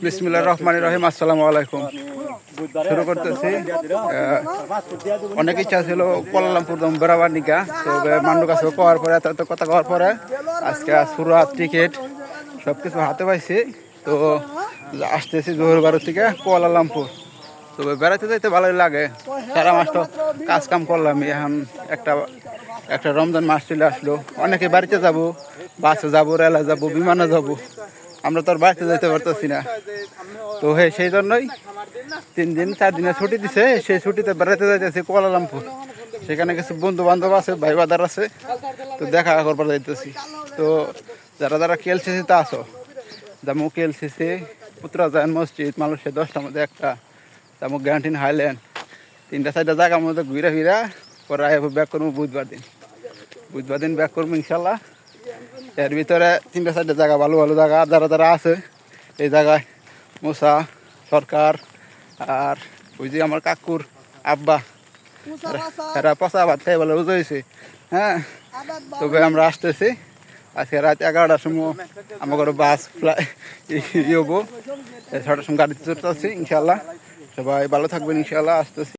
বিসমিল্লাহির রহমানির রহিম। আসসালামু আলাইকুম। শুরু করতেছি। অনেক ইচ্ছা ছিল কুয়ালালামপুর বেড়াবার নিকা, তবে মান্ডু কাছে পাওয়ার পরে এত কথা কওয়ার পরে আজকে সুরাত টিকিট সব কিছু হাতে পাইছি। তো আসতেছি জোহরবাড়ি থেকে কুয়ালালামপুর। তবে বেড়াতে যাইতে ভালোই লাগে। সারা মাস তো কাজ কাম করলাম, এখন একটা রমজান মাস চলে আসলো। অনেকে বাড়িতে যাব, বাসে যাবো, রেলে যাবো, বিমানে যাবো, আমরা তো আর বাড়িতে যাইতে পারতেছি না। তো সেই জন্যই 3 দিন 4 দিনের ছুটি দিছে, সেই ছুটিতে বেড়াতে যাইতেছি কুয়ালালামপুর। সেখানে কিছু বন্ধু বান্ধব আছে, ভাই বাদার আছে, তো দেখা করবার যাইতেছি। তো যারা যারা কেএলসিসিতে আসো, যেমন কেএলসিসি, পুত্রাজান মসজিদ, মানুষের 10টার মধ্যে একটা, যেমন গ্যান্টিন হাইল্যান্ড, 3-4টা জায়গার মধ্যে ঘুরে ফিরা পরে ব্যাক করবো বুধবার দিন ব্যাক করবো ইনশাল্লাহ। এর ভিতরে 3-4টা জায়গা, ভালো ভালো জায়গা যারা যারা আছে এই জায়গায়, মুসা সরকার আর ওই যে আমার কাকুর আব্বা, এরা পচা ভাত খাই বলে বুঝে হয়েছে। হ্যাঁ, তবে আমরা আসতেছি আজকে রাত 11টার সময়। আমার বাস হবো 6টার সময় গাড়িতে চড়তে আসছি ইনশাল্লাহ। সবাই ভালো থাকবেন ইনশাল্লাহ। আসতেছি।